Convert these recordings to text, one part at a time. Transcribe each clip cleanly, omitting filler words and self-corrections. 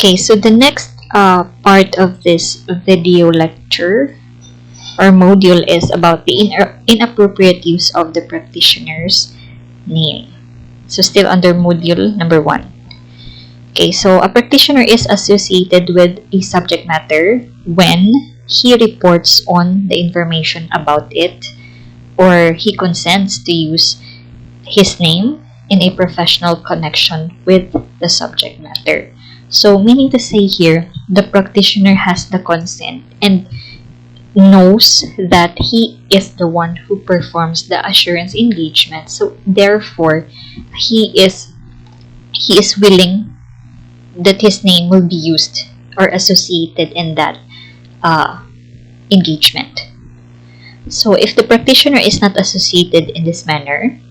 Okay, so the next part of this video lecture or module is about the inappropriate use of the practitioner's name. So still under module number 1. Okay, so a practitioner is associated with a subject matter when he reports on the information about it or he consents to use his name in a professional connection with the subject matter. So meaning to say here, the practitioner has the consent and knows that he is the one who performs the assurance engagement. So therefore, he is willing that his name will be used or associated in that engagement. So if the practitioner is not associated in this manner,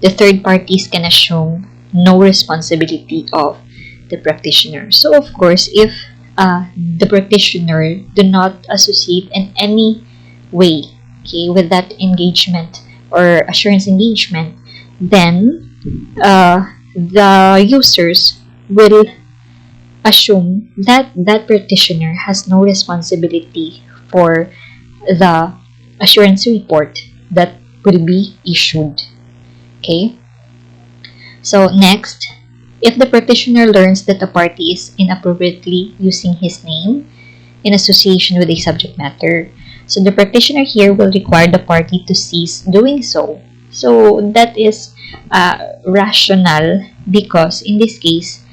the third parties can assume no responsibility of the practitioner. So of course, if the practitioner do not associate in any way, okay, with that engagement or assurance engagement, then the users will assume that that practitioner has no responsibility for the assurance report that will be issued. Okay. So next, if the practitioner learns that a party is inappropriately using his name in association with a subject matter, so the practitioner here will require the party to cease doing so. So that is rational because in this case,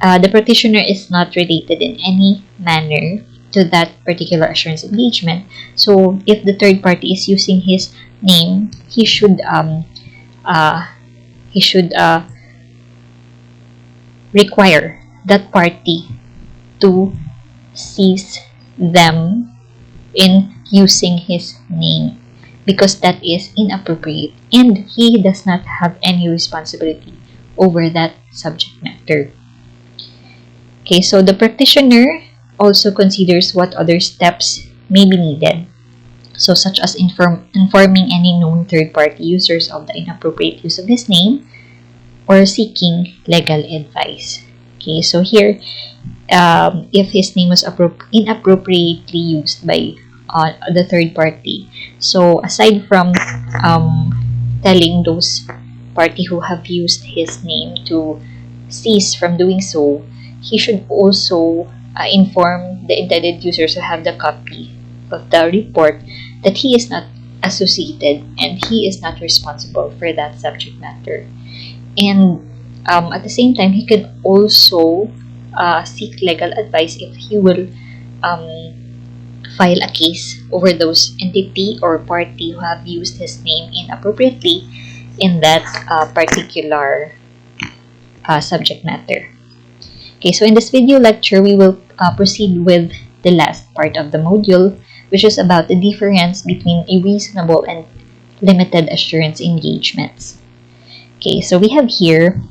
the practitioner is not related in any manner to that particular assurance engagement. So if the third party is using his name, he should require that party to cease them in using his name because that is inappropriate and he does not have any responsibility over that subject matter. Okay, so the practitioner also considers what other steps may be needed. So such as informing any known third-party users of the inappropriate use of his name or seeking legal advice. Okay, so here, if his name was inappropriately used by the third party, so aside from telling those party who have used his name to cease from doing so, he should also inform the intended users who have the copy of the report that he is not associated and he is not responsible for that subject matter. And at the same time, he can also seek legal advice if he will file a case over those entity or party who have used his name inappropriately in that particular subject matter. Okay, so in this video lecture, we will proceed with the last part of the module, which is about the difference between a reasonable and limited assurance engagements. Okay, so we have here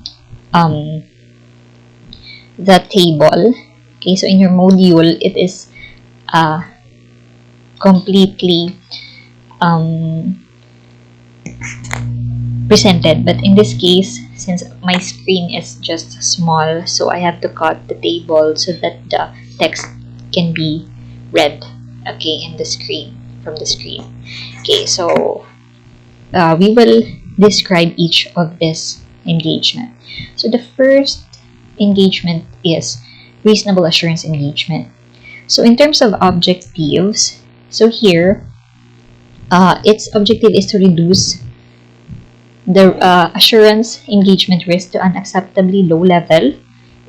the table. Okay, so in your module, it is completely presented, but in this case, since my screen is just small, so I have to cut the table so that the text can be read, okay, in the screen, from the screen. Okay, so we will describe each of this engagement. So the first engagement is reasonable assurance engagement. So in terms of objectives, so here its objective is to reduce the assurance engagement risk to an acceptably low level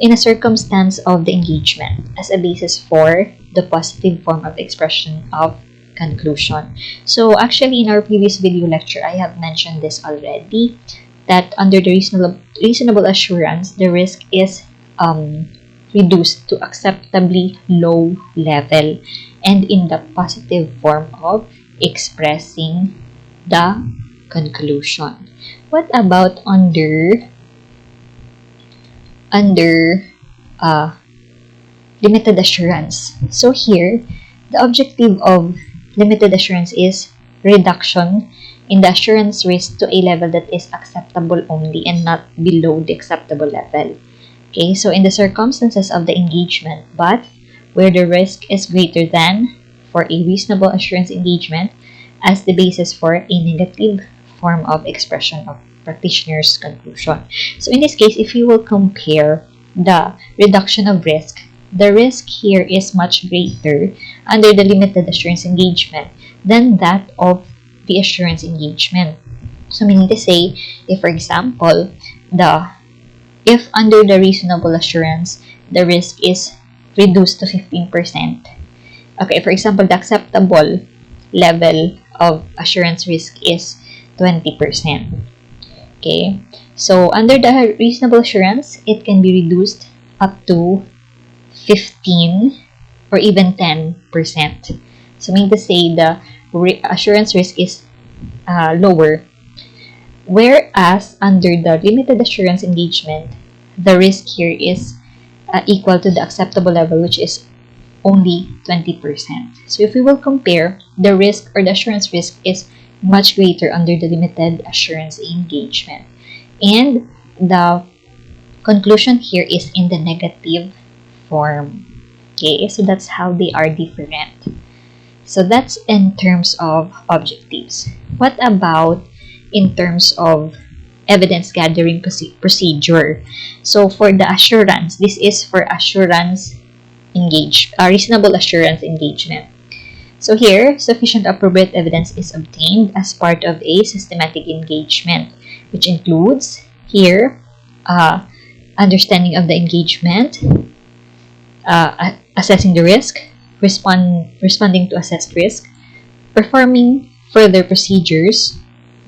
in a circumstance of the engagement as a basis for the positive form of expression of conclusion. So actually in our previous video lecture, I have mentioned this already, that under the reasonable assurance, the risk is reduced to acceptably low level and in the positive form of expressing the conclusion. What about under limited assurance? So here, the objective of limited assurance is reduction in the assurance risk to a level that is acceptable only and not below the acceptable level. Okay, so in the circumstances of the engagement, but where the risk is greater than for a reasonable assurance engagement as the basis for a negative form of expression of practitioner's conclusion. So in this case, if you will compare the reduction of risk, the risk here is much greater under the limited assurance engagement than that of the assurance engagement. So meaning to say, if for example, if under the reasonable assurance, the risk is reduced to 15%. Okay, for example, the acceptable level of assurance risk is 20%. Okay, so under the reasonable assurance, it can be reduced up to 15 or even 10%. So meaning to say, the assurance risk is lower. Whereas under the limited assurance engagement, the risk here is equal to the acceptable level, which is only 20%. So if we will compare, the risk or the assurance risk is much greater under the limited assurance engagement. And the conclusion here is in the negative form. Okay, so that's how they are different. So that's in terms of objectives. What about in terms of evidence gathering procedure? So for the assurance, this is for assurance reasonable assurance engagement. So here, sufficient appropriate evidence is obtained as part of a systematic engagement, which includes here understanding of the engagement, assessing the risk, responding to assessed risk, performing further procedures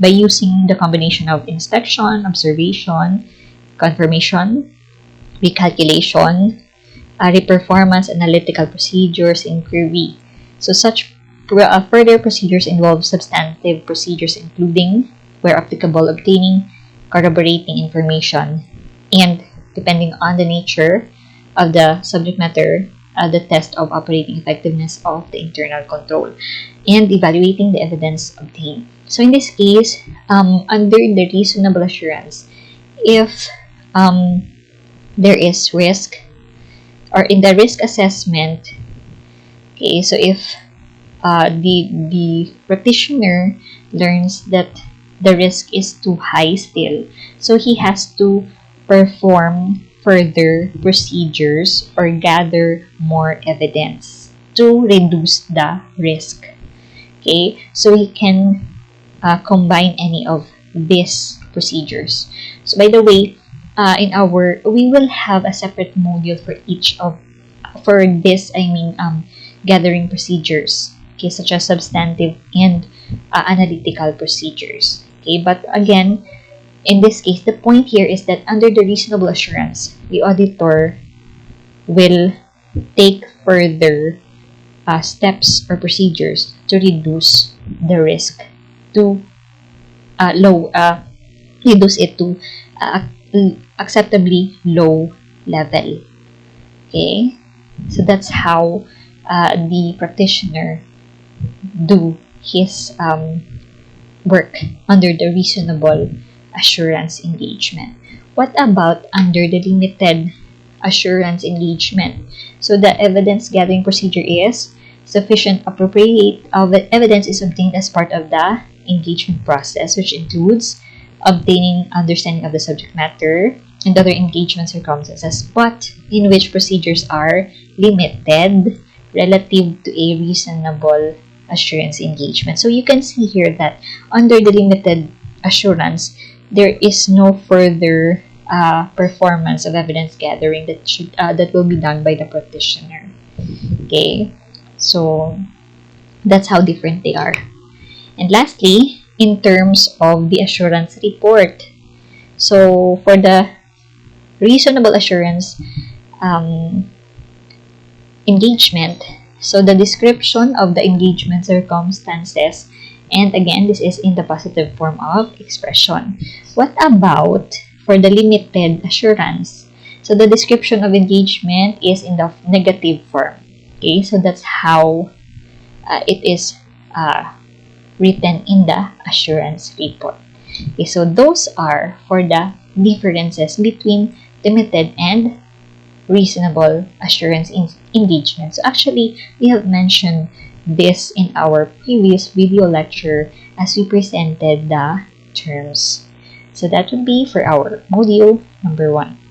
by using the combination of inspection, observation, confirmation, recalculation, reperformance, analytical procedures, inquiry. So such further procedures involve substantive procedures including, where applicable, obtaining, corroborating information, and depending on the nature of the subject matter, the test of operating effectiveness of the internal control, and evaluating the evidence obtained. So in this case, under the reasonable assurance, if there is risk, or in the risk assessment, okay, so if the practitioner learns that the risk is too high still, so he has to perform further procedures or gather more evidence to reduce the risk. Okay, so he can combine any of these procedures. So by the way, we will have a separate module for each of gathering procedures, okay, such as substantive and analytical procedures. Okay, but again, in this case, the point here is that under the reasonable assurance, the auditor will take further steps or procedures to reduce the risk to reduce it to acceptably low level. Okay, so that's how the practitioner do his work under the reasonable assurance engagement. What about under the limited assurance engagement? So the evidence gathering procedure is sufficient appropriate evidence is obtained as part of the engagement process, which includes obtaining understanding of the subject matter and other engagement circumstances, but in which procedures are limited relative to a reasonable assurance engagement. So you can see here that under the limited assurance, there is no further performance of evidence gathering that will be done by the practitioner. Okay, so that's how different they are. And lastly, in terms of the assurance report, so for the reasonable assurance engagement, so the description of the engagement circumstances, and again, this is in the positive form of expression. What about for the limited assurance? So the description of engagement is in the negative form. Okay, so that's how it is written in the assurance report. Okay, so those are for the differences between limited and reasonable assurance engagement. So actually, we have mentioned this in our previous video lecture as we presented the terms. So that would be for our module number 1.